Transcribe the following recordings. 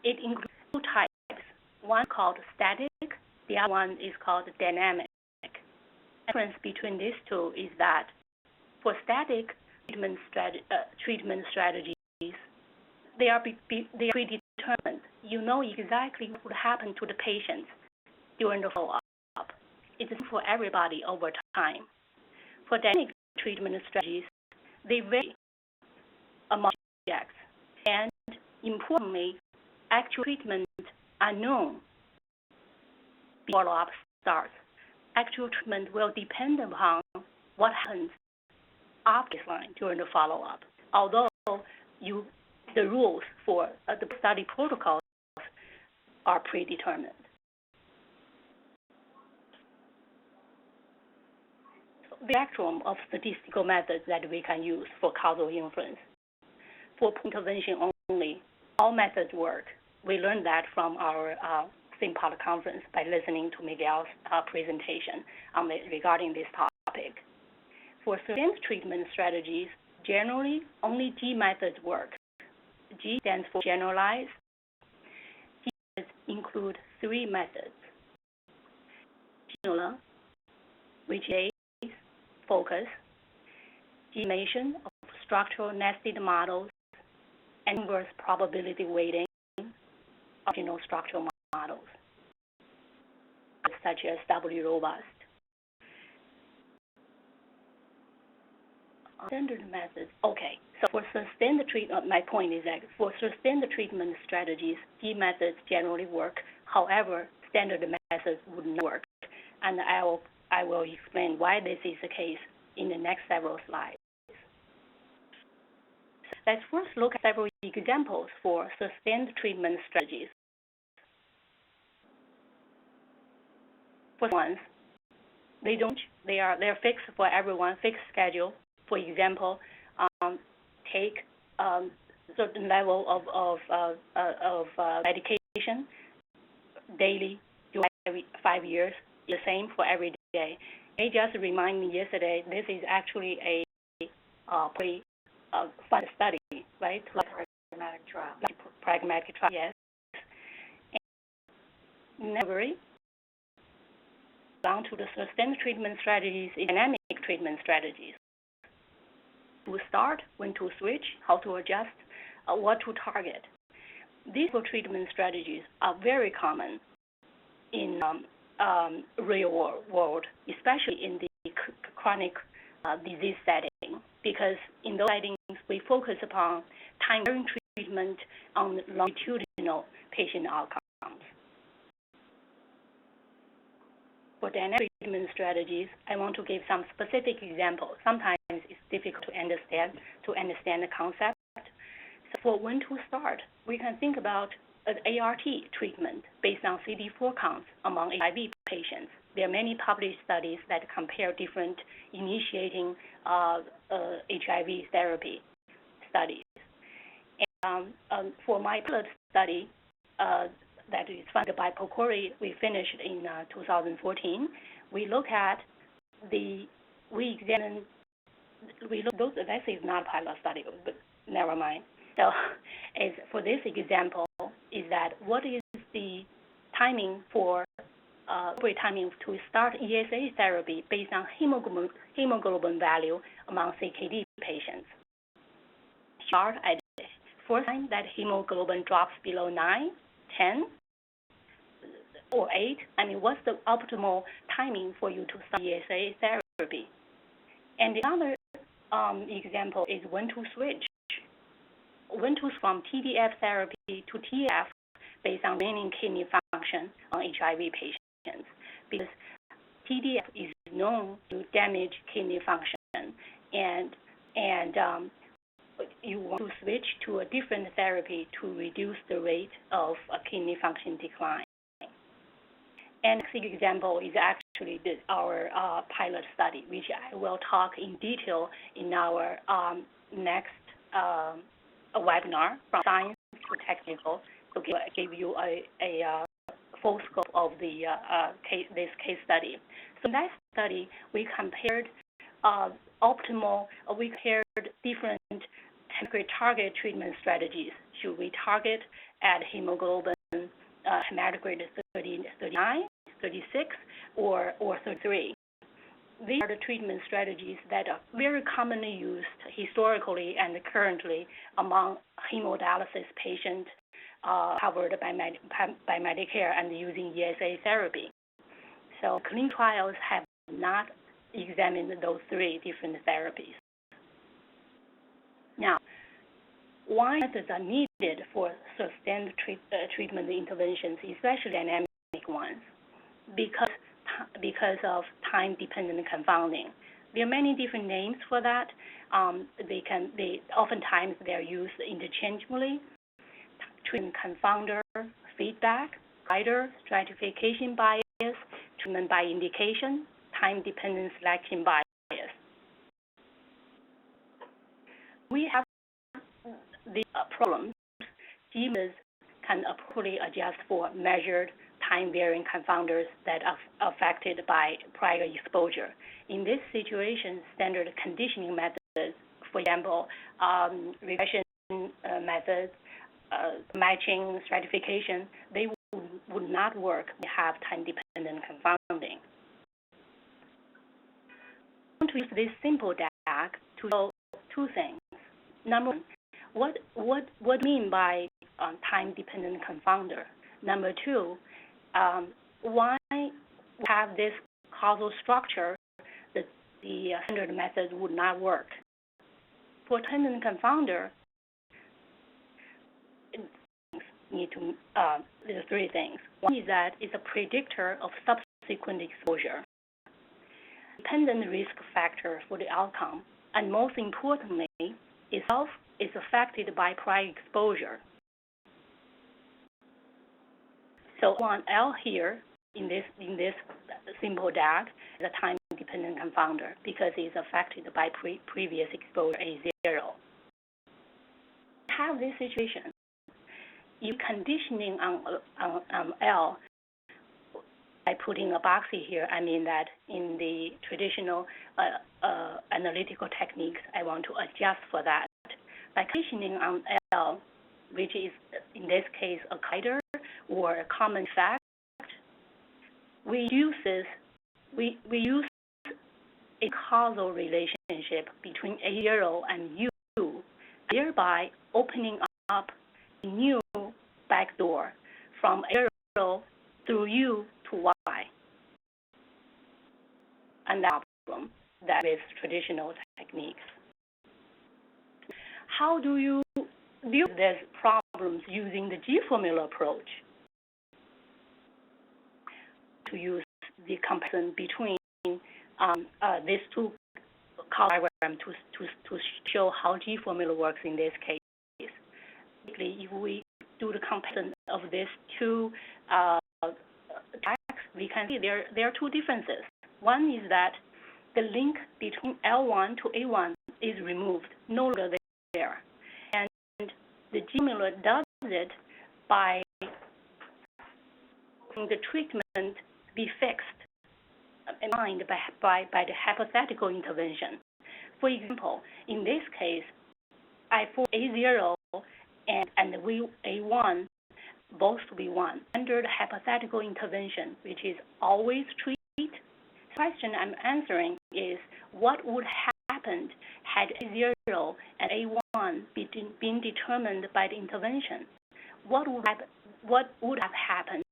It includes two types. One called static, the other one is called dynamic. The difference between these two is that for static treatment strategies, they are predetermined. You know exactly what would happen to the patients during the follow-up. It's for everybody over time. For dynamic treatment strategies, they vary among subjects, and importantly, actual treatment are known before follow-up starts. Actual treatment will depend upon what happens after baseline during the follow-up. Although the rules for the study protocols are predetermined. The spectrum of statistical methods that we can use for causal inference. For intervention only, all methods work. We learned that from our SIMPOD conference by listening to Miguel's presentation regarding this topic. For sustained treatment strategies, generally only G methods work. G stands for generalized. G methods include three methods: GNOLA, which is focus, estimation of structural nested models, and inverse probability weighting of original structural models, such as W-robust. Standard methods. Okay, so for sustained treatment, my point is that for sustained treatment strategies, G methods generally work. However, standard methods would not work, and I will explain why this is the case in the next several slides. Let's first look at several examples for sustained treatment strategies. For ones, they're fixed for everyone, fixed schedule. For example, take certain level of medication daily during 5 years, the same for every day. They just remind me yesterday, this is actually a pretty fun study, right? Like pragmatic trial. Like pragmatic trial, yes. And never down to the sustained treatment strategies, dynamic treatment strategies. To start, when to switch, how to adjust, what to target. These treatment strategies are very common in real world, especially in the chronic disease setting, because in those settings we focus upon time-varying treatment on longitudinal patient outcomes. For dynamic treatment strategies, I want to give some specific examples. Sometimes it's difficult to understand the concept. So for when to start, we can think about an ART treatment based on CD4 counts among HIV patients. There are many published studies that compare different initiating HIV therapy studies. And for my pilot study, that is funded by PCORI, we finished in 2014. We look at this is not a pilot study, but never mind. So for this example, is that what is the timing for timing to start ESA therapy based on hemoglobin value among CKD patients? Start at the first time that hemoglobin drops below 9, 10, or 8. I mean, what's the optimal timing for you to start ESA therapy? And the other example is when to switch. When to switch from TDF therapy to TF based on waning kidney function on HIV patients, because TDF is known to damage kidney function, and you want to switch to a different therapy to reduce the rate of kidney function decline. And the next example is actually our pilot study, which I will talk in detail in our next webinar, from science to technical, to give you a full scope of this case study. So in that study, we compared different target treatment strategies should we target at hemoglobin hematocrit 39, 36, or 33? These are the treatment strategies that are very commonly used historically and currently among hemodialysis patients covered by Medicare and using ESA therapy. So clinical trials have not examined those three different therapies. Now, why methods are needed for sustained treatment interventions, especially dynamic ones? Because of time-dependent confounding. There are many different names for that. Oftentimes they are used interchangeably. Treatment confounder, feedback, guider, stratification bias, treatment by indication, time-dependent selection bias. We have the problems. GMAs can appropriately adjust for measured time-varying confounders that are affected by prior exposure. In this situation, standard conditioning methods, for example, regression methods, matching, stratification, they would not work. They have time-dependent confounding. I want to use this simple DAG to show two things. Number one, what do you mean by time-dependent confounder? Number two, why have this causal structure that the standard method would not work? For dependent confounder, there are three things. One is that it's a predictor of subsequent exposure, dependent risk factor for the outcome, and most importantly, itself is affected by prior exposure. So L here in this simple DAG is a time-dependent confounder because it's affected by previous exposure A0. Have this situation. You conditioning on L by putting a boxy here. I mean that in the traditional analytical techniques, I want to adjust for that. By conditioning on L, which is in this case a guider or a common fact, we use a causal relationship between A0 and U, thereby opening up a new backdoor from A0 through U to Y. And that problem that is traditional techniques. How do you deal with these problems using the G-formula approach? To use the comparison between these two diagrams to show how G-formula works in this case. Basically, if we do the comparison of these two tags, we can see there are two differences. One is that the link between L1 to A1 is removed, no longer there. And the G-formula does it by the treatment be fixed in mind by the hypothetical intervention. For example, in this case, I for A0 and A1 both to be 1 under the hypothetical intervention, which is always treat. The question I'm answering is what would happen had A0 and A1 been determined by the intervention? What would have happened?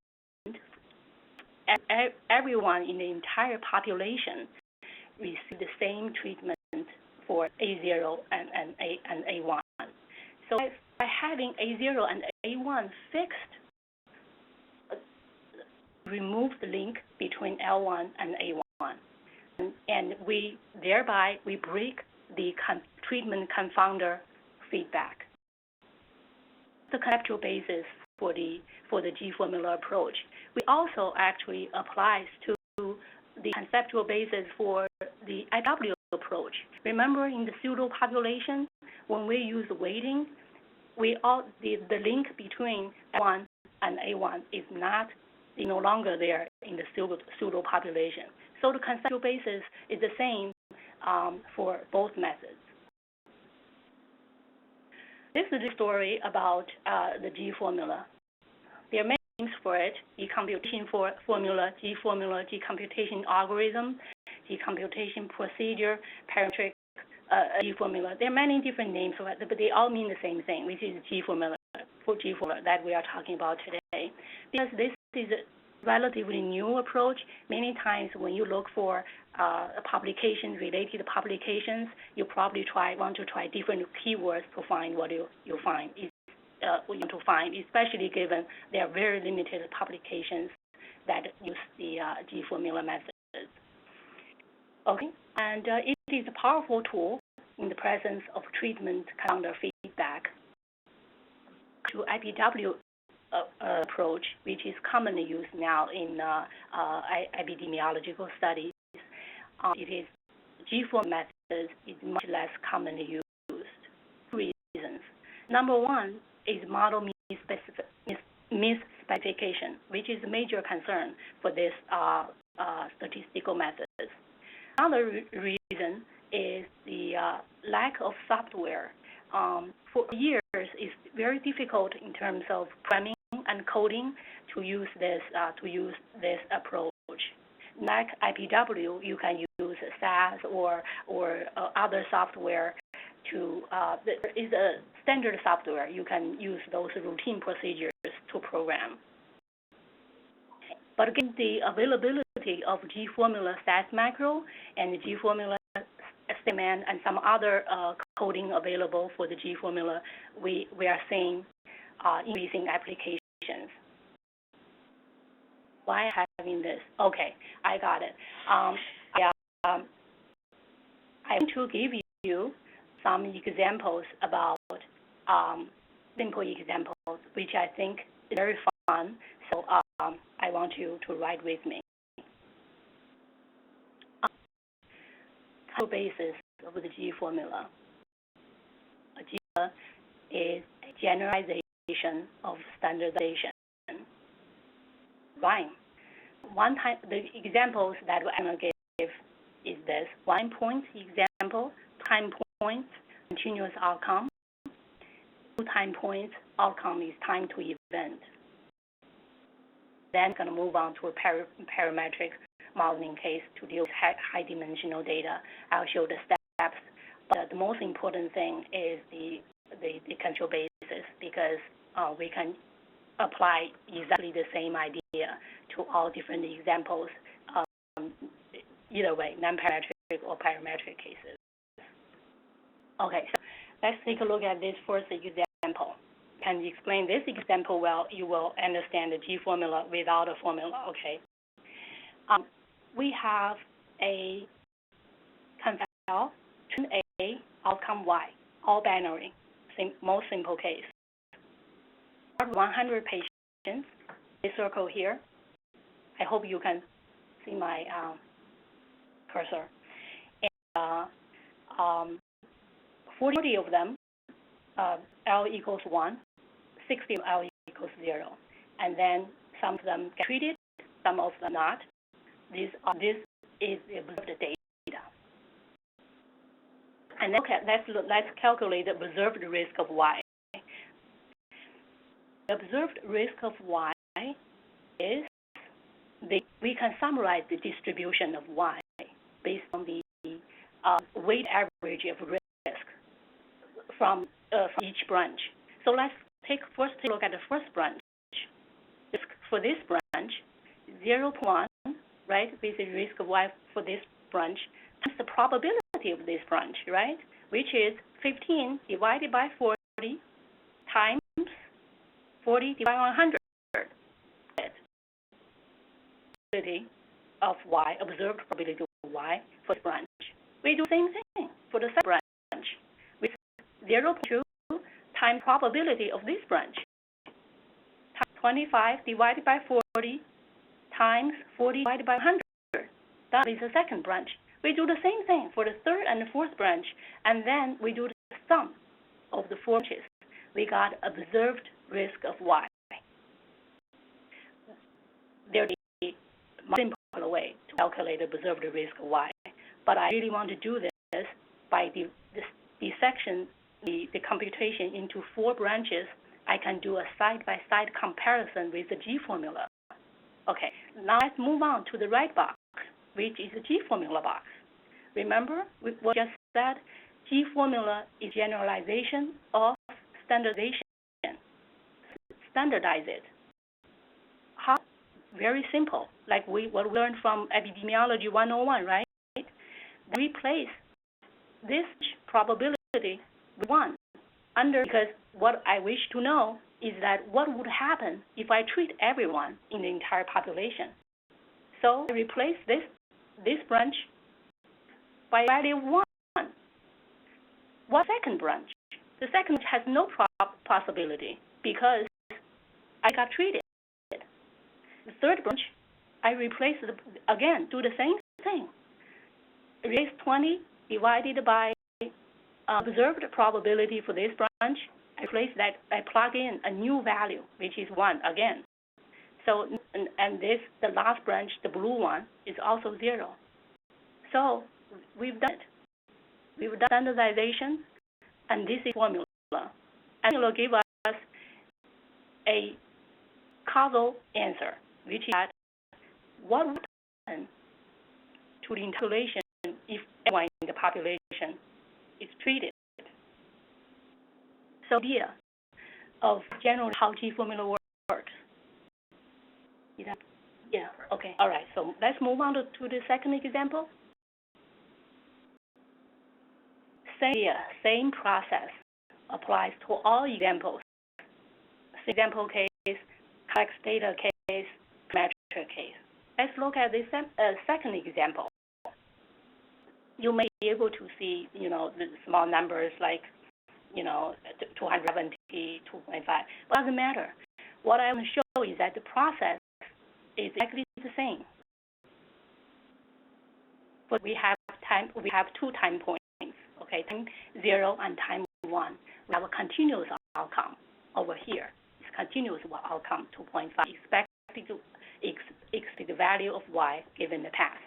Everyone in the entire population received the same treatment for A0 and A1. So by having A0 and A1 fixed, remove the link between L1 and A1, and we thereby break the treatment confounder feedback. The conceptual basis for the G-formula approach. We also actually applies to the conceptual basis for the IW approach. Remember in the pseudo population, when we use weighting, the link between L1 and A1 is no longer there in the pseudo population. So the conceptual basis is the same for both methods. This is a story about the G formula. There are many names for it: G computation formula, G formula, G computation algorithm, G computation procedure, parametric G formula. There are many different names for it, but they all mean the same thing, which is G formula that we are talking about today. Because this is a relatively new approach. Many times when you look for publications, related publications, you probably want to try different keywords to find what you find. What you want to find, especially given there are very limited publications that use the G formula methods. Okay, and it is a powerful tool in the presence of treatment counter feedback. To IPW approach, which is commonly used now in epidemiological studies, it is G formula method is much less commonly used. Two reasons. Number one is model misspecification, which is a major concern for this statistical methods. Another reason is the lack of software. For years, it's very difficult in terms of programming and coding to use this approach. Like IPW, you can use SAS or other software to. There is a standard software. You can use those routine procedures to program. But again, the availability of G formula SAS macro and the G formula statement and some other coding available for the G formula, we are seeing increasing applications. Why having this? Okay, I got it. I'm going to give you some examples about simple examples, which I think is very fun. So I want you to write with me. Basis of the G formula. A G formula is a generalization of standardization. Right. The examples that I'm going to give is this: 1 point example, time points, continuous outcome. 2 time points, outcome is time to event. Then I'm going to move on to a parametric modeling case to deal with high dimensional data. I'll show the steps, but the most important thing is the control basis, because we can apply exactly the same idea to all different examples, either way, non-parametric or parametric cases. Okay, so let's take a look at this first example. Can you explain this example well? You will understand the G formula without a formula. Okay. We have a conval, trend A, outcome Y, all binary, most simple case. 100 patients, this circle here. I hope you can see my cursor. And 40 of them, L equals 1, 60 L equals 0. And then some of them get treated, some of them not. This is the observed data. And then let's calculate the observed risk of Y. The observed risk of Y is we can summarize the distribution of Y based on the weight average of risk from each branch. So let's first take a look at the first branch. For this branch, 0.1. Right, with the risk of Y for this branch, times the probability of this branch, right, which is 15 divided by 40 times 40 divided by 100. Probability of Y, observed probability of Y for the branch. We do the same thing for the second branch with 0.2 times probability of this branch. 25 divided by 40 times 40 divided by 100. That is the second branch. We do the same thing for the third and the fourth branch, and then we do the sum of the 4 branches. We got observed risk of Y. There is a much simpler way to calculate observed risk of Y, but I really want to do this by the dissection the computation into 4 branches, I can do a side-by-side comparison with the G formula. Okay, now let's move on to the right box, which is the G formula box. Remember what I just said? G formula is generalization of standardization. Standardize it. How? Very simple, like what we learned from Epidemiology 101, right? Replace this probability with 1 because what I wish to know is that what would happen if I treat everyone in the entire population. So I replace this branch by value 1. What second branch? The second branch has no possibility because I got treated. The third branch, I replace again, do the same thing. Replace 20 divided by observed probability for this branch. I replace that, I plug in a new value, which is 1 again. So, and the last branch, the blue one, is also 0. So we've done it. We've done standardization, and this is formula. And it will give us a causal answer, which is that what would happen to the population if everyone in the population is treated. So the idea of generally how G formula works. Yeah, okay, all right, so let's move on to the second example. Same process applies to all examples. Example case, complex data case, metric case. Let's look at this second example. You may be able to see, the small numbers like, 270, 2.5. But it doesn't matter. What I want to show is that the process is exactly the same. But we have 2 time points. Okay, time 0 and time 1. We have a continuous outcome over here. It's continuous outcome 2.5, expected to exceed the value of y given the past.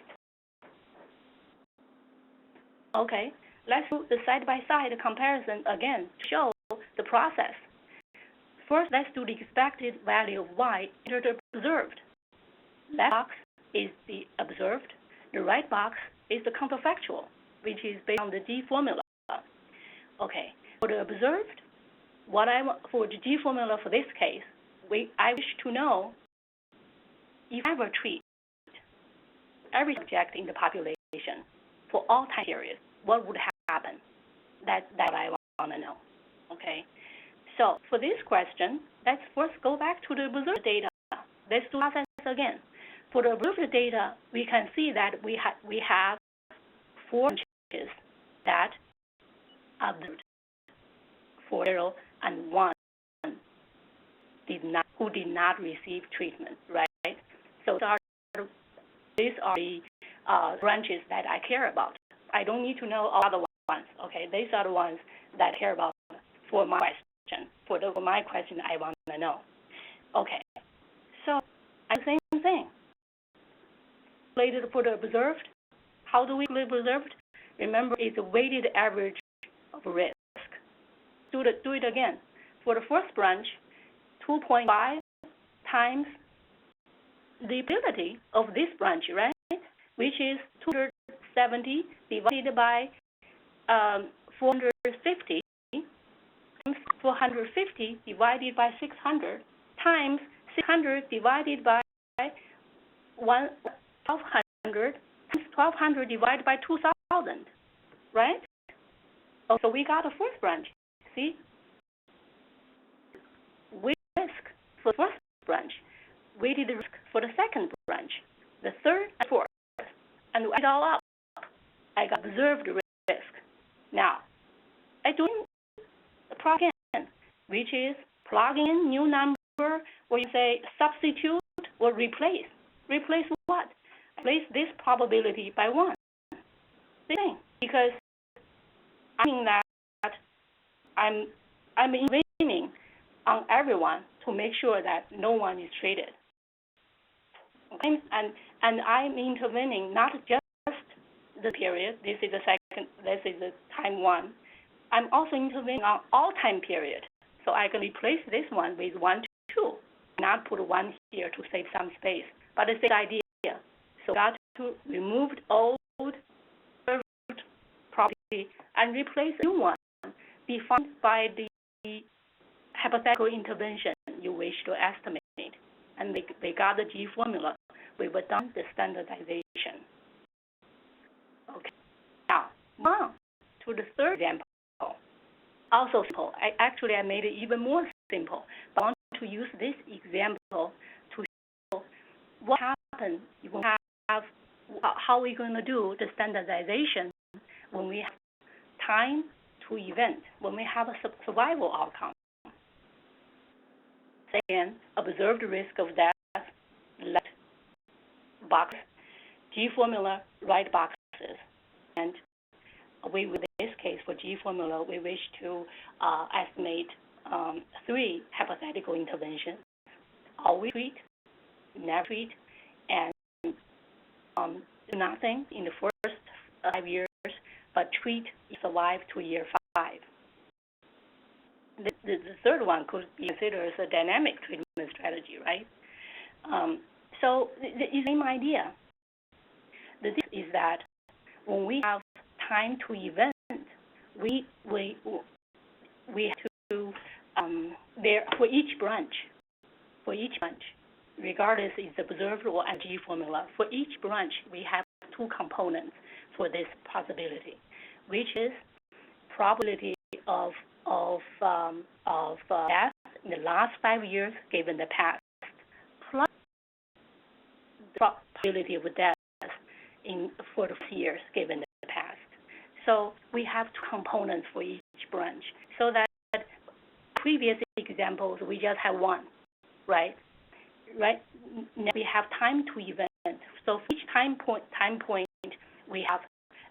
Okay, let's do the side-by-side comparison again to show the process. First, let's do the expected value of y entered observed. Left box is the observed. The right box is the counterfactual, which is based on the G formula. Okay, for the observed, for the G formula for this case, I wish to know if I ever treat every subject in the population for all time periods, what would happen? That's what I want to know. Okay, so for this question, let's first go back to the observed data. Let's do the process again. For the observed data, we can see that we have 4 branches that observed 0 and 1 who did not receive treatment, right? So these are the branches that I care about. I don't need to know all other ones. Okay, these are the ones that I care about for my question. For my question, I want to know. Okay, so same thing. Related for the observed. How do we calculate observed? Remember, it's a weighted average of risk. Do it again. For the first branch, 2.5 times the ability of this branch, right? Which is 270 divided by 450 times 450 divided by 600 times 600 divided by 1,200 times 1,200 divided by 2,000, right? Oh, so we got a first branch. See? Weighted risk for the first branch, weighted risk for the second branch, the third and fourth, and add it all up. I got observed risk. Now, I do the plug in, which is plug in new number, or you say substitute or replace. Replace what? Replace this probability by 1. Same thing, because I mean that I'm intervening on everyone to make sure that no one is treated. Okay? And I'm intervening not just the period. This is the time 1. I'm also intervening on all time period. So I can replace this one with 1 to 2, not put 1 here to save some space. But it's the idea. So got to remove old property and replace a new one defined by the hypothetical intervention you wish to estimate. And we got the G formula. We were done the standardization. Okay. Now, on to the third example. Also simple. I made it even more simple. But I want to use this example to show what happens when we have how we're going to do the standardization when we have time to event, when we have a survival outcome. Second, observed risk of death, left box, G formula, right boxes. And with this case, for G formula, we wish to estimate 3 hypothetical interventions: always treat, never treat, and do nothing in the first 5 years, but treat, survive to year 5. The third one could be considered as a dynamic treatment strategy, right? So it's the same idea. The thing is that when we have time to event, we have to there for each branch, regardless it's observed or a G formula. For each branch, we have 2 components for this possibility, which is probability of death in the last 5 years given the past, plus the probability of death for the years given the past. So we have 2 components for each branch, so that previous examples we just have 1, right? Now we have time to event. So for each time point we have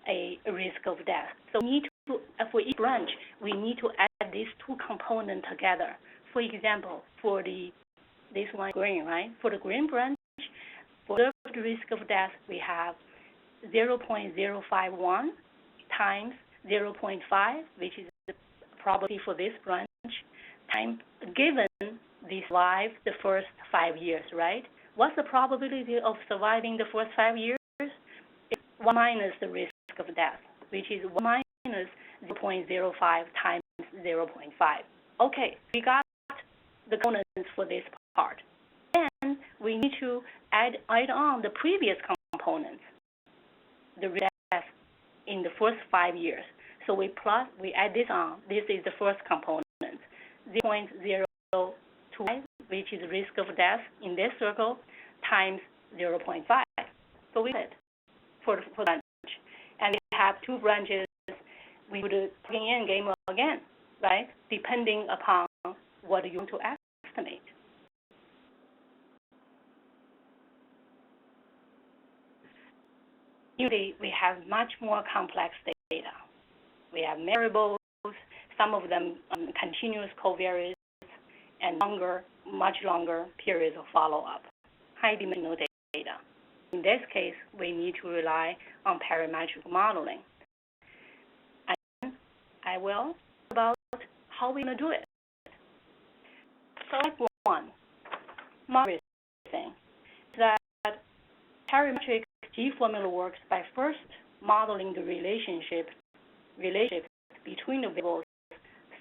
a risk of death. So we need to, for each branch, we need to add these 2 components together. For example, for this one green, right? For the green branch, for the risk of death, we have 0.051 times 0.5, which is the probability for this branch, time given they survive the first 5 years, right? What's the probability of surviving the first 5 years? It's 1 minus the risk of death, which is 1 minus 0.05 times 0.5. Okay, we got the components for this part. Then we need to add on the previous components, the risk of death in the first 5 years. So we add this on. This is the first component, 0.025, which is risk of death in this circle, times 0.5. So we did for the branch. And we have 2 branches. We would plug in game again, right? Depending upon what you want to estimate. Usually, we have much more complex data. We have variables, some of them continuous covariates, and much longer periods of follow-up, high-dimensional data. In this case, we need to rely on parametric modeling. And I will talk about how we're going to do it. So like 1, modeling that parametric G formula works by first modeling the relationship between the variables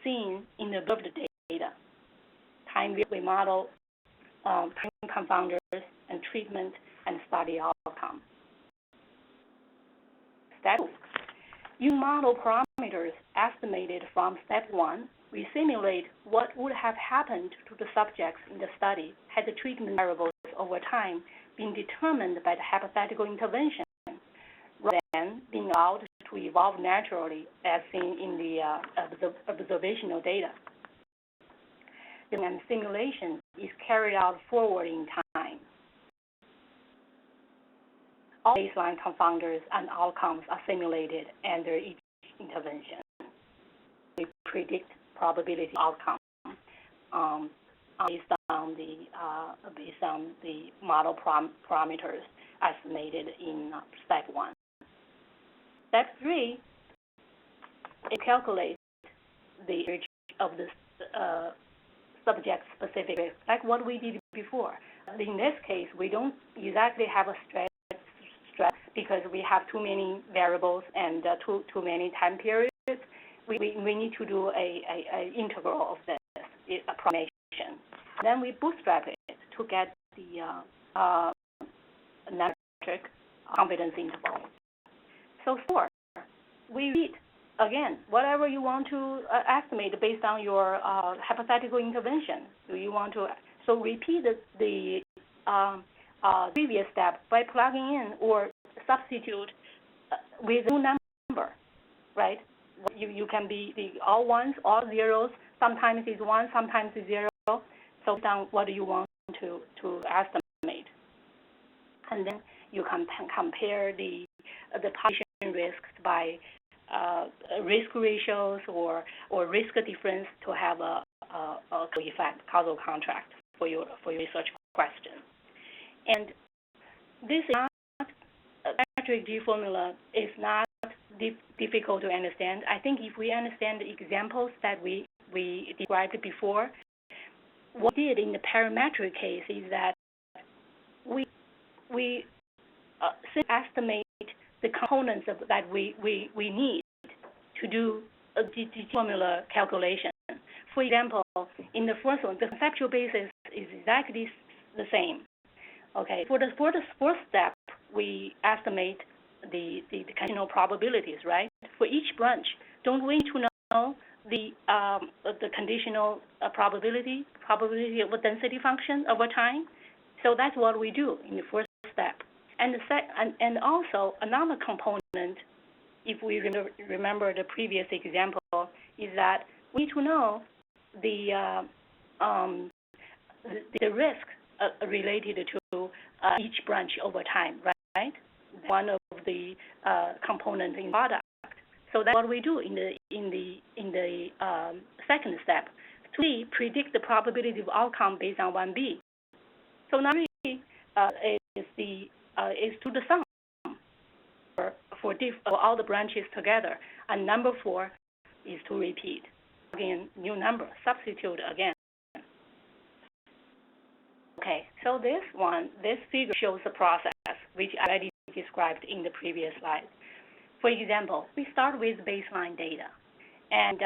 seen in the observed data. Time we model time confounders and treatment and study outcome. Step 2. Using model parameters estimated from step 1, we simulate what would have happened to the subjects in the study had the treatment variables over time been determined by the hypothetical intervention, rather than being allowed to evolve naturally as seen in the observational data. The simulation is carried out forward in time. All baseline confounders and outcomes are simulated under each intervention. We predict probability outcome based on the model parameters estimated in step 1. Step 3, it calculates the average of the subject-specific risk, like what we did before. In this case, we don't exactly have a stress because we have too many variables and too many time periods. We need to do a integral of this approximation. Then we bootstrap it to get the metric confidence interval. So four, we read again whatever you want to estimate based on your hypothetical intervention. Do you want to repeat the previous step by plugging in or substitute with a new number, right? You can be all ones, all zeros. Sometimes it's one, sometimes it's zero. So down what do you want to estimate, and then you can compare the population risks by risk ratios or risk difference to have a effect, causal contract for your research question. And this is not metric G formula is not difficult to understand. I think if we understand the examples that we described before, what we did in the parametric case is that we estimate the components that we need to do a G formula calculation. For example, in the first one, the conceptual basis is exactly the same. Okay, for the fourth step, we estimate the conditional probabilities, right? For each branch, don't we need to know the conditional probability of a density function over time? So that's what we do in the first step. And also another component, if we remember the previous example, is that we need to know the risk related to each branch over time, right? One of the components in product. So that's what we do in the second step. To predict the probability of outcome based on 1B. So now is to the sum for all the branches together, and number 4 is to repeat. Again, new number, substitute again. Okay, so this figure shows the process, which I already described in the previous slide. For example, we start with baseline data, and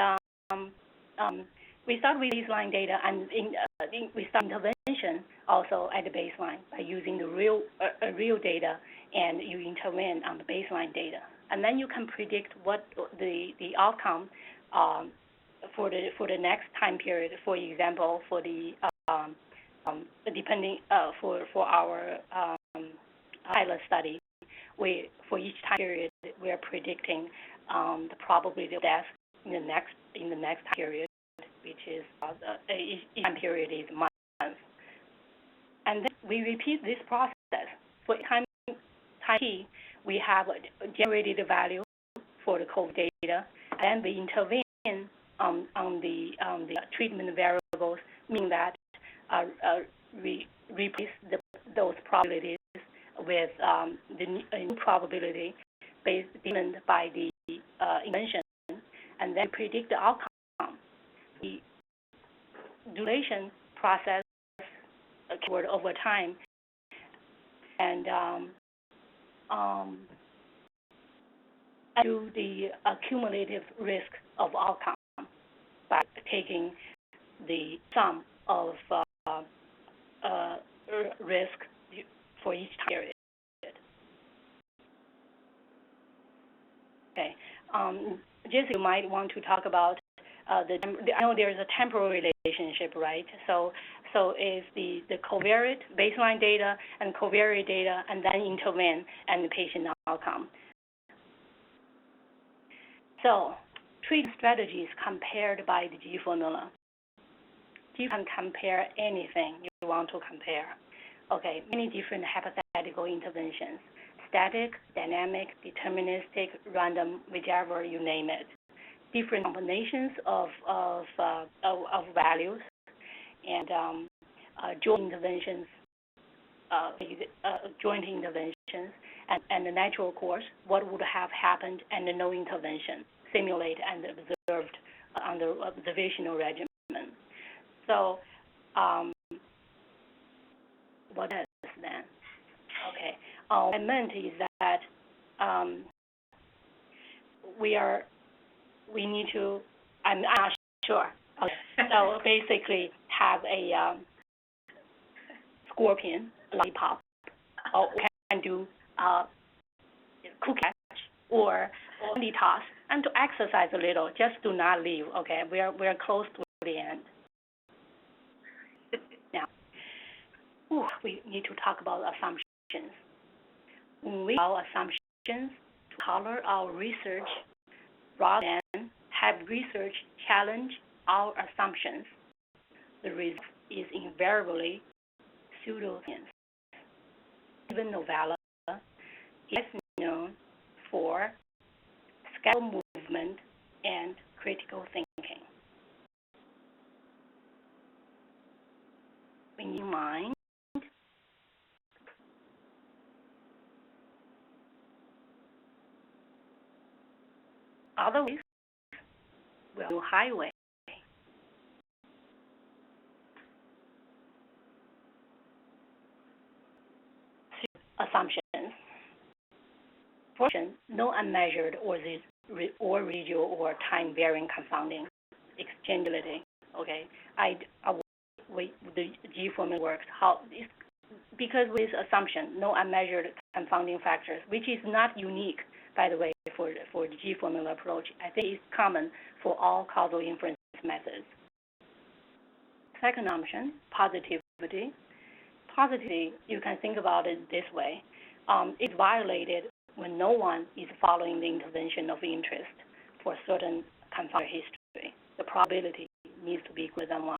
we start with baseline data, and we start intervention also at the baseline by using the real data, and you intervene on the baseline data, and then you can predict what the outcome for the next time period. For example, for the depending for our pilot study, for each time period we are predicting the probability of death in the next time period, which is each time period is months. And then we repeat this process. For time t, we have generated a value for the COVID data, and we intervene on the treatment variables, meaning that we replace those probabilities with the new probability based by the intervention, and then predict the outcome. The duration process occurred over time, and do the cumulative risk of outcome by taking the sum of risk for each time period. Okay, Jessica, you might want to talk about I know there is a temporal relationship, right? So is the covariate baseline data and covariate data, and then intervene and the patient outcome. So treatment strategies compared by the G formula. You can compare anything you want to compare. Okay, many different hypothetical interventions: static, dynamic, deterministic, random, whichever you name it. Different combinations of values, and joint interventions, and the natural course, what would have happened, and the no intervention, simulate and observed under observational regimen. So what else then? Okay. What I meant is that we need to, I'm not sure. Okay. So basically have a scorpion, lollipop, or we can do cookie catch or candy toss, and to exercise a little. Just do not leave. Okay, we're close to the end. Now, we need to talk about assumptions. When we allow assumptions to color our research, rather than have research challenge our assumptions, the result is invariably pseudoscience. Even novella is known for skeletal movement and critical thinking. In your mind, otherwise, will highway. Assumptions. Portion, no unmeasured or residual or time-varying confounding exchangeability. Okay, the G formula works. Because with assumption, no unmeasured confounding factors, which is not unique, by the way, for the G formula approach. I think it's common for all causal inference methods. Second assumption, positivity. Positivity, you can think about it this way. It's violated when no one is following the intervention of interest for certain confounded history. The probability needs to be greater than 1.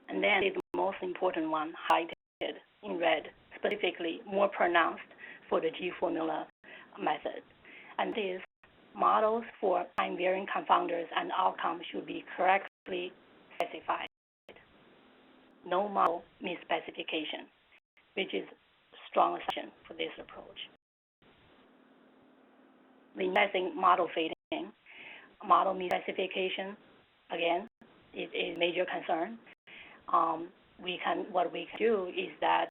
And then the most important one, highlighted in red, specifically more pronounced for the G formula method. And this models for time-varying confounders and outcomes should be correctly specified. No model misspecification, which is a strong assumption for this approach. When assessing model fitting, model misspecification, again, is a major concern. What we can do is that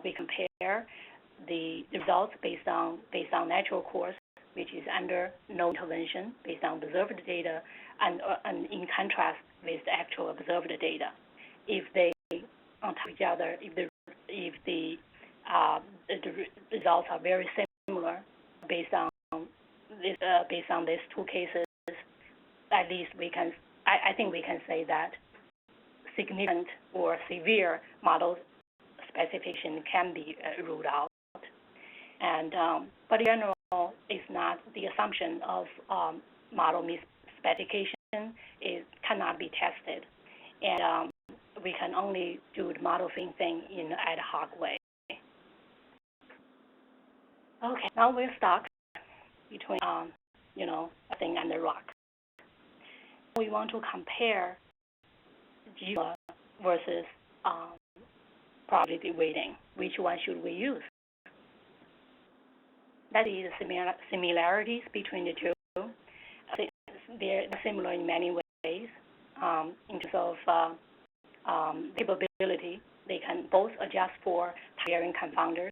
we compare the results based on natural course, which is under no intervention, based on observed data, and in contrast with the actual observed data. If they on top of each other, if the results are very similar based on these two cases, at least I think we can say that significant or severe model specification can be ruled out. And but in general, it's not the assumption of model misspecification. It cannot be tested, and we can only do the model fitting thing in an ad hoc way. Okay, now we're stuck between a thing and a rock. We want to compare G versus probability weighting. Which one should we use? That is the similarities between the two. They're similar in many ways. In terms of capability, they can both adjust for varying confounders.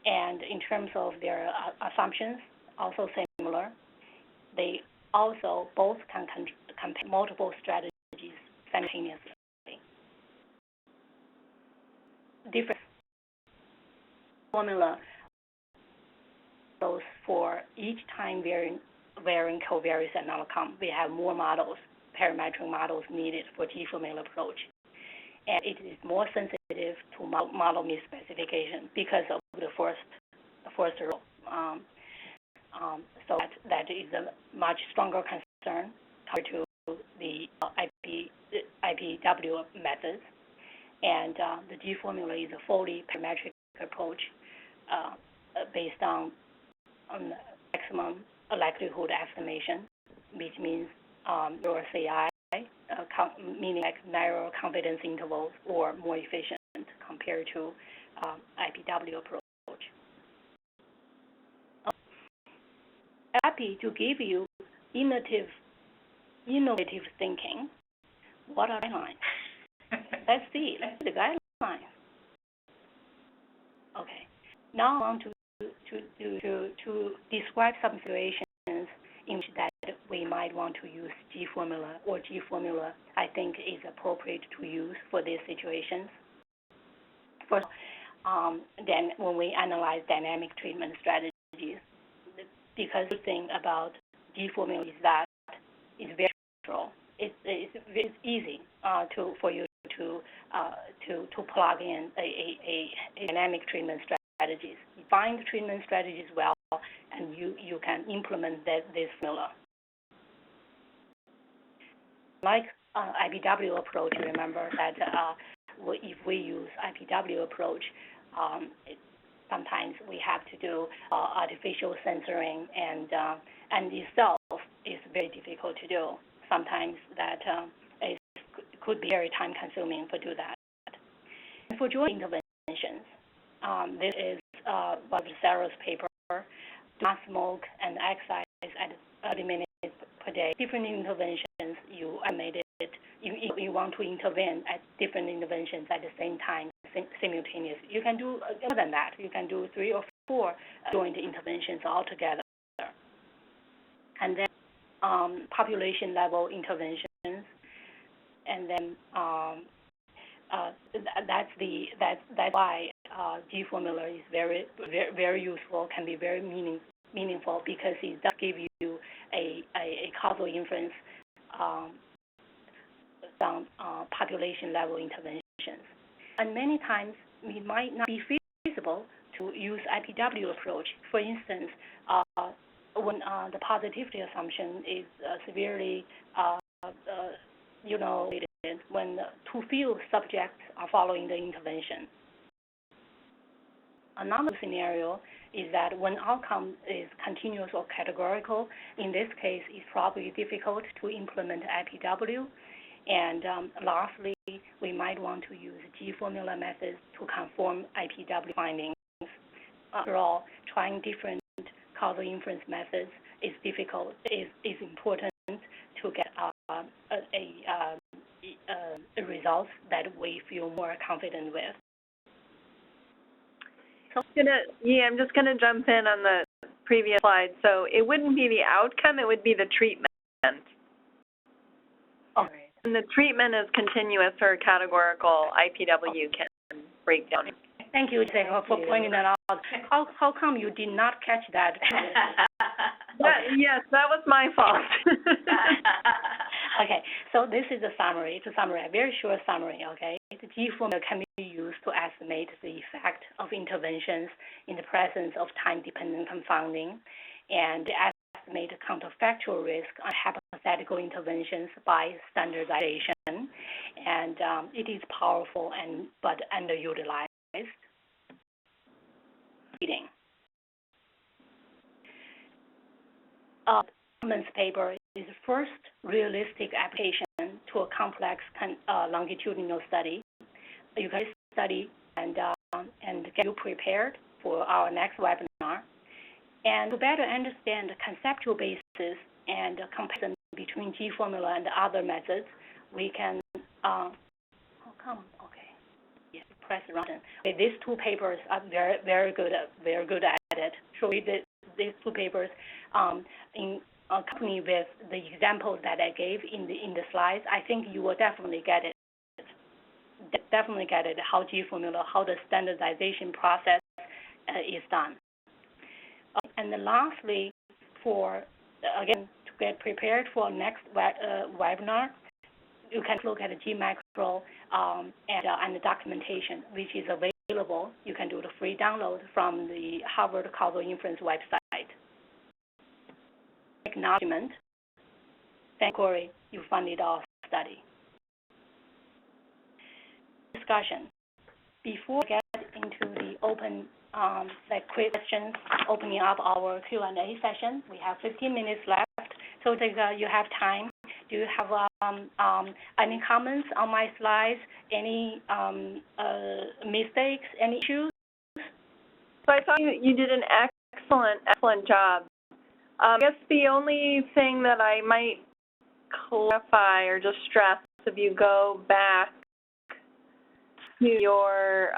And in terms of their assumptions, also similar. They also both can compare multiple strategies simultaneously. Different formula goes for each time varying covariance and outcome. We have more models, parametric models needed for G formula approach. And it is more sensitive to model misspecification because of the first rule. So that is a much stronger concern compared to the IPW methods. And the G formula is a fully parametric approach based on maximum likelihood estimation, which means your CI, meaning like narrower confidence intervals, or more efficient compared to IPW approach. Happy to give you innovative thinking. What are guidelines? Let's see the guidelines. Okay. Now I want to describe some situations in which that we might want to use G formula, or G formula I think is appropriate to use for these situations. First, then when we analyze dynamic treatment strategies, because the thing about G formula is that it's very natural. It's easy for you to plug in a dynamic treatment strategies. You find the treatment strategies well, and you can implement this formula. Like IPW approach, remember that if we use IPW approach, sometimes we have to do artificial censoring, and itself is very difficult to do. Sometimes that it could be very time-consuming to do that. And for joint interventions, this is Sarah's paper. Do not smoke and exercise at 30 minutes per day. Different interventions, you estimated you want to intervene at different interventions at the same time, simultaneously. You can do more than that. You can do 3 or 4 joint interventions altogether. And then population level interventions, and then that's why G formula is very, very, very useful, can be very meaningful, because it does give you a causal inference on population level interventions. And many times it might not be feasible to use IPW approach. For instance, when the positivity assumption is severely, when too few subjects are following the intervention. Another scenario is that when outcome is continuous or categorical, in this case, it's probably difficult to implement IPW. And lastly, we might want to use G formula methods to conform IPW findings. After all, trying different causal inference methods is difficult. Is important to get results that we feel more confident with. So, I'm just going to jump in on the previous slide. So it wouldn't be the outcome, it would be the treatment. Oh. When the treatment is continuous or categorical, IPW can break down. Thank you, Jessica, for pointing that out. How come you did not catch that? Yes, that was my fault. Okay, so this is a summary. It's a summary, a very short summary, okay? The G formula can be used to estimate the effect of interventions in the presence of time-dependent confounding, and estimate counterfactual risk on hypothetical interventions by standardization. And it is powerful but underutilized. Reading. Commons paper is the first realistic application to a complex longitudinal study. You can study and get you prepared for our next webinar. And to better understand the conceptual basis and the comparison between G formula and other methods, we can Yes, press the button. Okay, these 2 papers are very good at it. So read these 2 papers in company with the examples that I gave in the slides. I think you will definitely get it. Definitely get it. How G formula, how the standardization process is done. And then lastly, to get prepared for next webinar, you can look at the GMacro and the documentation, which is available. You can do the free download from the Harvard Causal Inference website. Acknowledgement. Thank you, Corey. You funded our study. Discussion. Before we get into the open questions, opening up our Q&A session, we have 15 minutes left. So you have time. Do you have any comments on my slides? Any mistakes? Any issues? So I thought you did an excellent job I guess the only thing that I might clarify or just stress, if you go back to your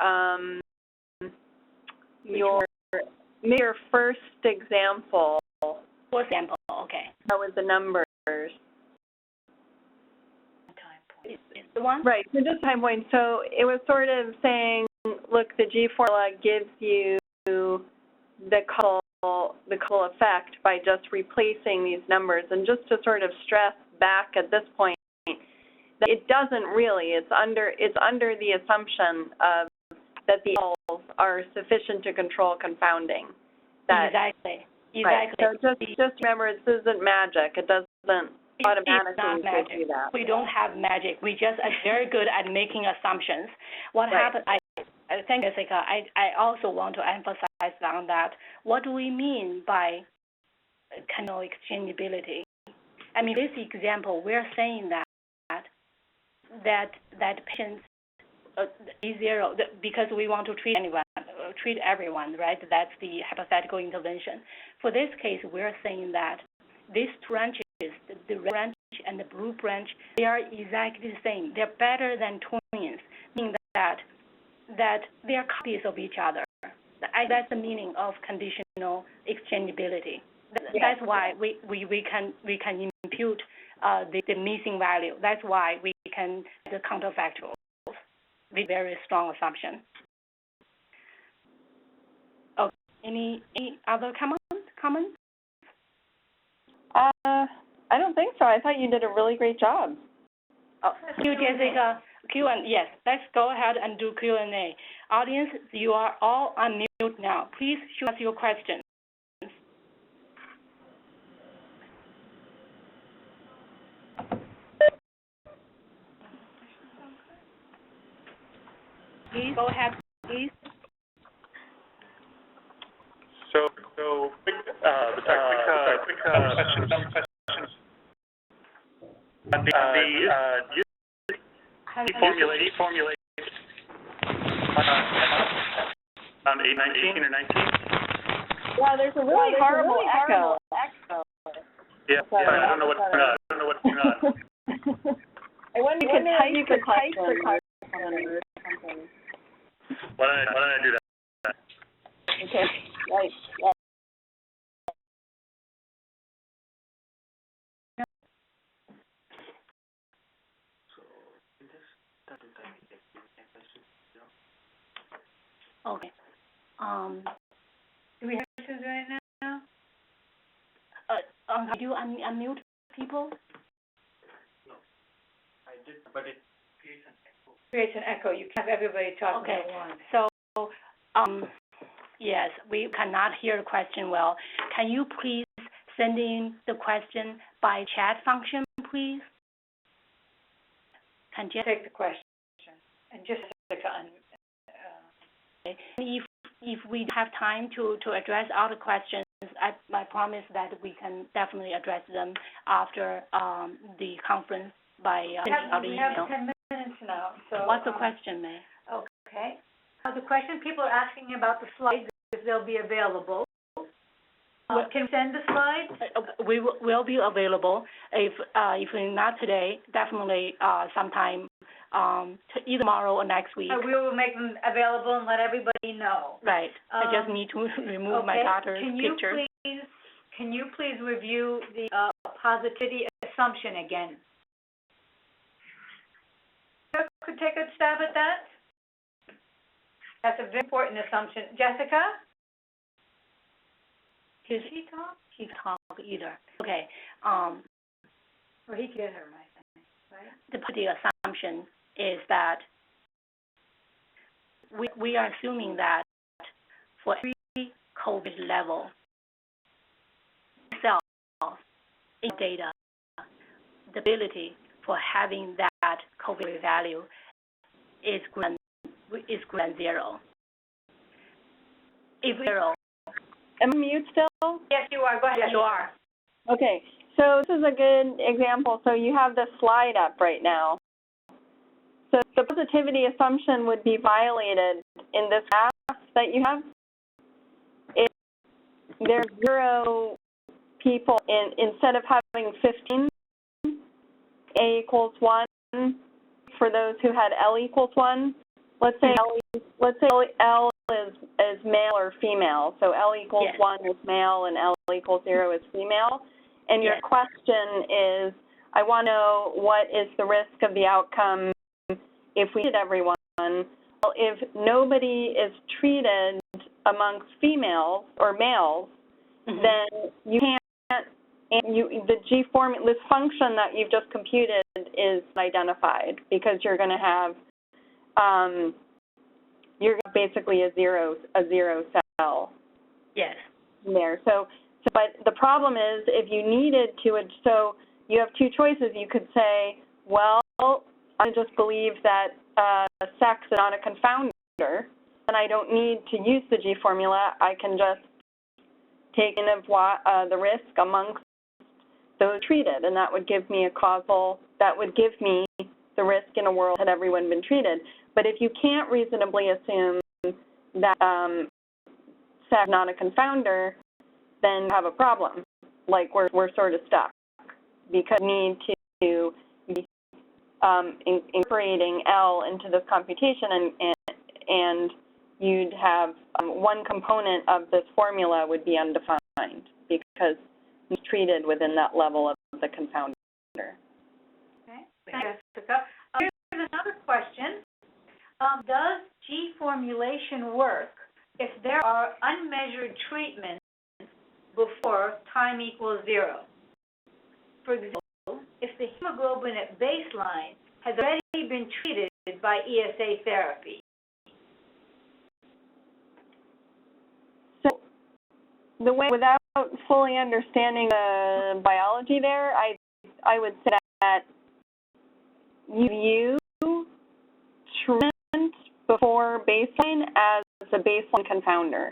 first example. For example, okay. That was the numbers. Is the one? Right, so just time point. So it was sort of saying, look, the G formula gives you the causal effect by just replacing these numbers. And just to sort of stress back at this point, that it doesn't really. It's under the assumption of that the intervals are sufficient to control confounding. Exactly. Right. So just remember, this isn't magic. It doesn't automatically do that. We don't have magic. We just are very good at making assumptions. What happened? I thank you, Jessica. I also want to emphasize on that. What do we mean by canonical exchangeability? I mean, this example, we're saying that patients E0 because we want to treat everyone, right? That's the hypothetical intervention. For this case, we're saying that these two branches, the red branch and the blue branch, they are exactly the same. They're better than twins, meaning that they are copies of each other. That's the meaning of conditional exchangeability. That's why we can impute the missing value. That's why we can the counterfactuals with very strong assumption. Okay. Any other comments? I don't think so. I thought you did a really great job. Oh, thank you, Jessica. Yes, let's go ahead and do Q&A. Audience, you are all on mute now. Please shoot us your questions. Please go ahead, please. So quick questions. The formulate around 18 or 19? Yeah, there's a really horrible echo. Yeah, I don't know what's going on. I wonder if you could type for questions. Why don't I do that? Okay, right. Okay. Do we have questions right now? Did you unmute people? No, I did, but it creates an echo. Creates an echo. You can't have everybody talking Okay. at once. So, yes, we cannot hear the question well. Can you please send in the question by chat function, please? Can you Take the question and just If we have time to address all the questions, I promise that we can definitely address them after the conference by email. We have 10 minutes now. So What's the question, May? Okay. The question people are asking about the slides, if they'll be available. Can we send the slides? We will be available. If not today, definitely sometime either tomorrow or next week. We will make them available and let everybody know. Right. I just need to remove my daughter's picture. Can you please review the positivity assumption again? Could take a stab at that? That's a very important assumption. Jessica? Did she talk? She can't talk either. Okay. Or he can get her, I think, right? The assumption is that we are assuming that for every COVID level, cells in data, the ability for having that COVID value is greater than zero. If zero. Am I mute still? Yes, you are. Go ahead. Yes, you are. Okay, so this is a good example. So you have the slide up right now. So the positivity assumption would be violated in this graph that you have. If there's 0 people, instead of having 15, A equals 1, for those who had L equals 1, let's say L is male or female. So L equals 1 is male and L equals 0 is female. And your question is, I want to know what is the risk of the outcome if we treated everyone. Well, if nobody is treated amongst females or males, then you can't, and the G formula, this function that you've just computed is identified because you're going to have, you're basically a zero cell. Yes. There. So, but the problem is if you needed to, so you have two choices. You could say, well, I just believe that sex is not a confounder, and I don't need to use the G formula. I can just take in of the risk amongst those treated, and that would give me that would give me the risk in a world had everyone been treated. But if you can't reasonably assume that sex is not a confounder, then you have a problem. Like we're sort of stuck because we need to be incorporating L into this computation, and you'd have one component of this formula would be undefined because it's treated within that level of the confounder. Okay, thanks, Jessica. Here's another question. Does G formulation work if there are unmeasured treatments before time equals 0? For example, if the hemoglobin at baseline has already been treated by ESA therapy. So the way, without fully understanding the biology there, I would say that you view treatment before baseline as a baseline confounder,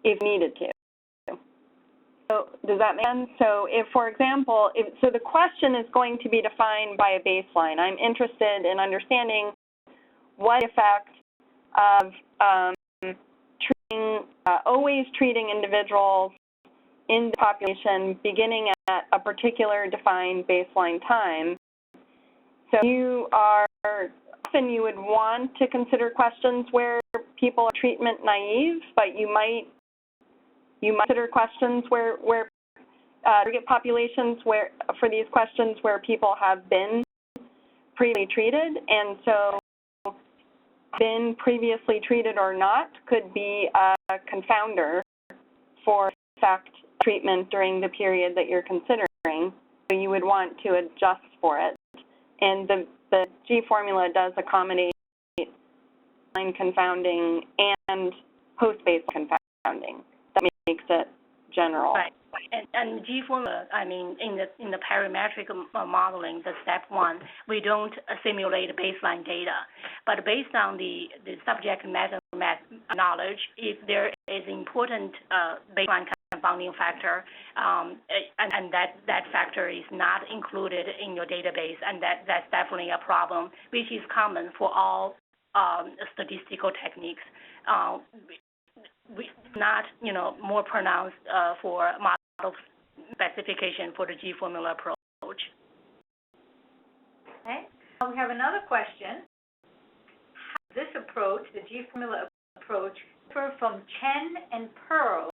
if needed to. So does that make sense? So if, for example, so the question is going to be defined by a baseline. I'm interested in understanding what effect of always treating individuals in the population beginning at a particular defined baseline time. So often you would want to consider questions where people are treatment naive, but you might consider questions where target populations for these questions where people have been previously treated, and so been previously treated or not could be a confounder for effect treatment during the period that you're considering. So you would want to adjust for it, and the G formula does accommodate line confounding and post-baseline confounding. That makes it general. Right. And G formula, I mean, in the parametric modeling, the step 1, we don't simulate baseline data. But based on the subject matter knowledge, if there is important baseline confounding factor, and that factor is not included in your database, and that's definitely a problem, which is common for all statistical techniques. Not, more pronounced for model specification for the G formula approach. Okay. We have another question. How does this approach, the G formula approach, differ from Chen and Pearl,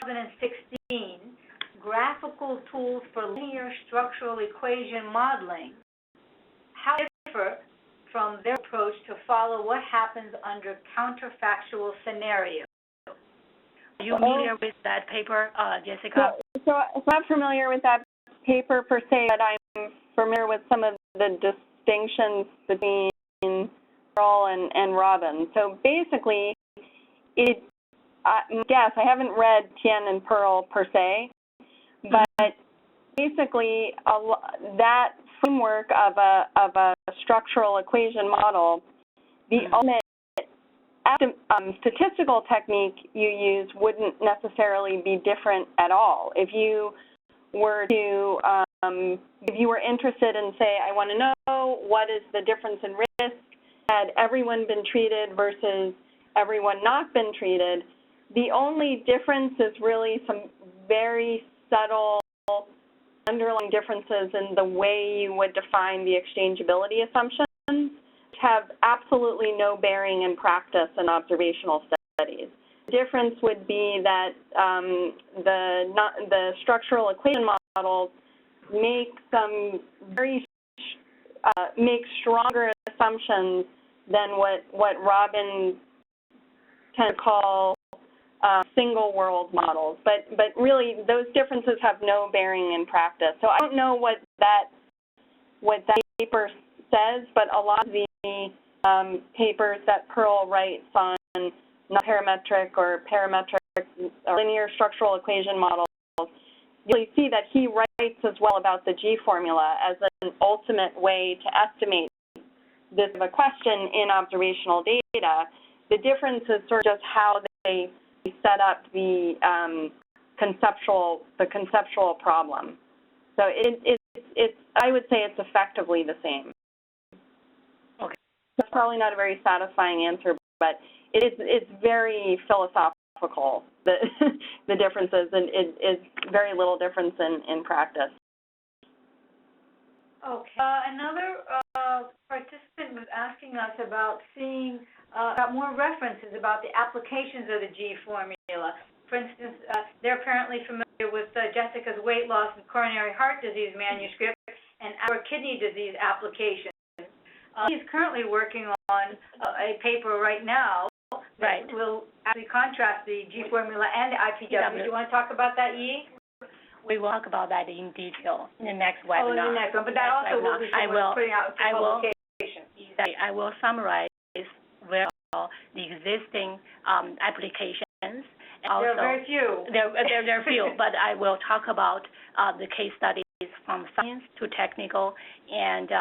2016, graphical tools for linear structural equation modeling? How does it differ from their approach to follow what happens under counterfactual scenarios? Are you familiar with that paper, Jessica? So I'm not familiar with that paper per se, but I'm familiar with some of the distinctions between Pearl and Robin. So basically, I haven't read Tien and Pearl per se, but basically that framework of a structural equation model, the ultimate statistical technique you use wouldn't necessarily be different at all. If you were to, if you were interested in, say, I want to know what is the difference in risk had everyone been treated versus everyone not been treated, the only difference is really some very subtle underlying differences in the way you would define the exchangeability assumptions, which have absolutely no bearing in practice and observational studies. The difference would be that the structural equation models make some make stronger assumptions than what Robin tends to call single world models, but really those differences have no bearing in practice. So I don't know what that paper says, but a lot of the papers that Pearl writes on non-parametric or parametric or linear structural equation models, you'll see that he writes as well about the G formula as an ultimate way to estimate this of a question in observational data. The difference is sort of just how they set up the conceptual problem. So it's I would say it's effectively the same. Okay. That's probably not a very satisfying answer, but it's very philosophical, the differences, and it's very little difference in practice. Okay. Another participant was asking us about seeing more references about the applications of the G formula. For instance, they're apparently familiar with Jessica's weight loss and coronary heart disease manuscript and our kidney disease application. He's currently working on a paper right now that will actually contrast the G formula and the IPW. Do you want to talk about that, Yi? We will talk about that in detail in the next webinar. Oh, in the next one, but that also will be putting out to publication. Exactly. I will summarize where the existing applications. And also, there are very few. There are few, but I will talk about the case studies from science to technical, and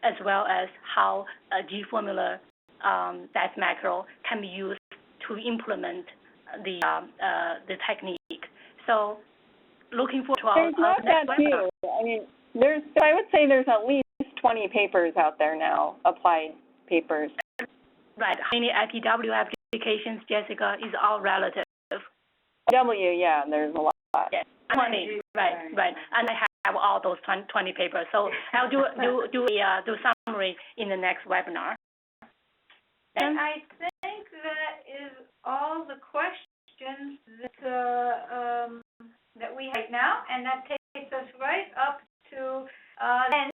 as well as how a G formula that's macro can be used to implement the technique. So, looking forward to our next webinar. I mean, I would say there's at least 20 papers out there now, applied papers. Right. How many IPW applications, Jessica, is all relative. Yeah, there's a lot. Yes, 20. Right. And I have all those 20 papers. So I'll do summary in the next webinar. And I think that is all the questions that we have right now, and that takes us right up to the end,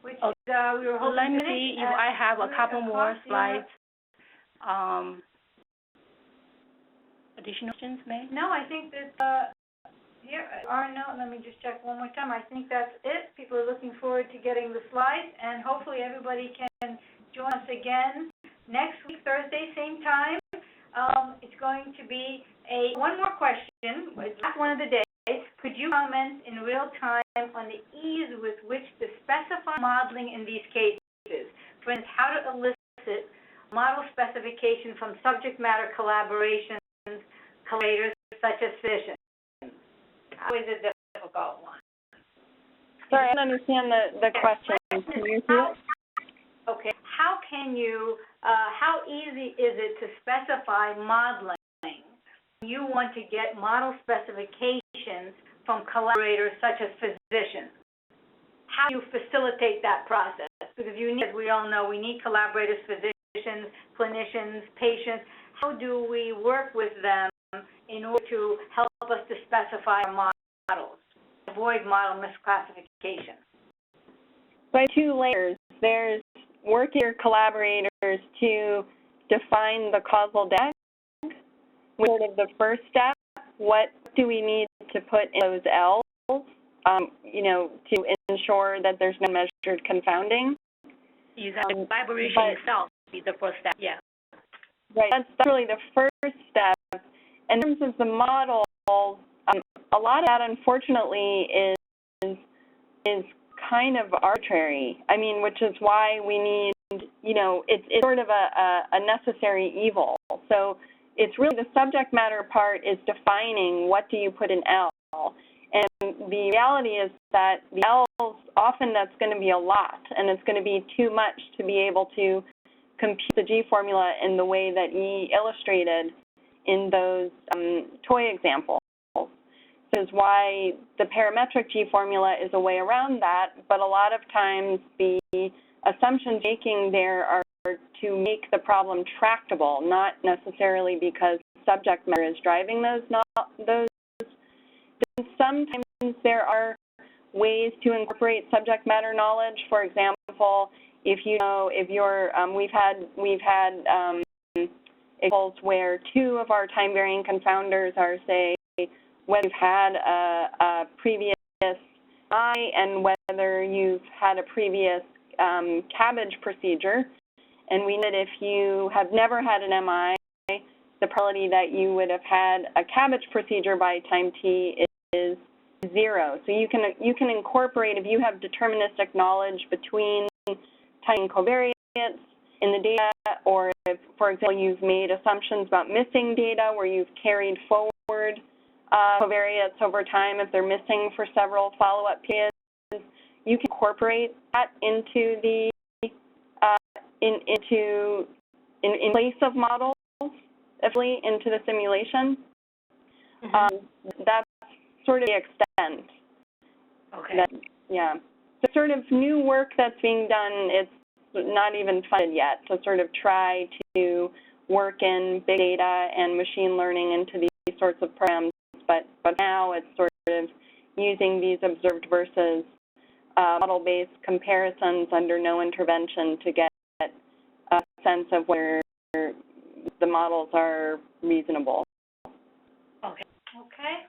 which we were hoping Let me see if I have a couple more slides. Additional questions, May? No, I think that here are no. Let me just check one more time. I think that's it. People are looking forward to getting the slides, and hopefully everybody can join us again next week, Thursday, same time. It's going to be one more question. It's last one of the day. Could you comment in real time on the ease with which to specify modeling in these cases? For instance, how to elicit model specification from subject matter collaborations, collaborators such as physicians. How is it a difficult one? Sorry, I don't understand the question. Can you repeat it? Okay. How can you, how easy is it to specify modeling? You want to get model specifications from collaborators such as physicians. How do you facilitate that process? Because you need, as we all know, we need collaborators, physicians, clinicians, patients. How do we work with them in order to help us to specify our models, avoid model misclassification? By two layers. There's working with your collaborators to define the causal deck, which is sort of the first step. What do we need to put in those L's, to ensure that there's no measured confounding? Exactly. Collaboration itself is the first step, yeah. Right, that's really the first step. In terms of the model, a lot of that, unfortunately, is kind of arbitrary. I mean, which is why we need, it's sort of a necessary evil. So it's really the subject matter part is defining what do you put in L. And the reality is that the L's, often that's going to be a lot, and it's going to be too much to be able to compute the G formula in the way that Yi illustrated in those toy examples. is why the parametric G formula is a way around that, but a lot of times the assumptions making there are to make the problem tractable, not necessarily because subject matter is driving those. Sometimes there are ways to incorporate subject matter knowledge. For example, if we've had examples where two of our time varying confounders are, say, whether you've had a previous I and whether you've had a previous cabbage procedure. And we know that if you have never had an MI, the probability that you would have had a cabbage procedure by time t is 0. So you can incorporate, if you have deterministic knowledge between time and covariates in the data, or if, for example, you've made assumptions about missing data where you've carried forward covariates over time if they're missing for several follow-up periods, you can incorporate that into the in place of models, into the simulation. That's sort of the extent. Okay. Yeah. The sort of new work that's being done, it's not even funded yet, to sort of try to work in big data and machine learning into these sorts of programs. But now it's sort of using these observed versus model-based comparisons under no intervention to get a sense of where the models are reasonable. Okay. Okay.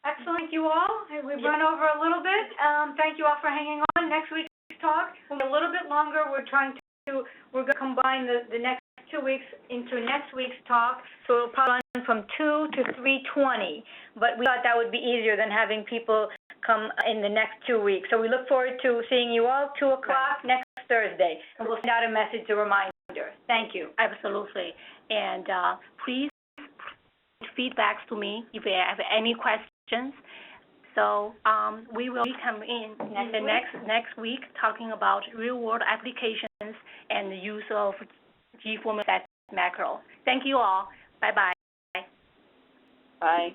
Excellent. Thank you all. We've run over a little bit. Thank you all for hanging on. Next week's talk will be a little bit longer. We're going to combine the next 2 weeks into next week's talk, so it'll probably run from 2 to 3:20. But we thought that would be easier than having people come in the next 2 weeks. So we look forward to seeing you all 2 o'clock next Thursday, and we'll send out a message, a reminder. Thank you. Absolutely. And please feedbacks to me if you have any questions. So we will come in next week talking about real-world applications and the use of G-formula macro. Thank you all. Bye-bye. Bye.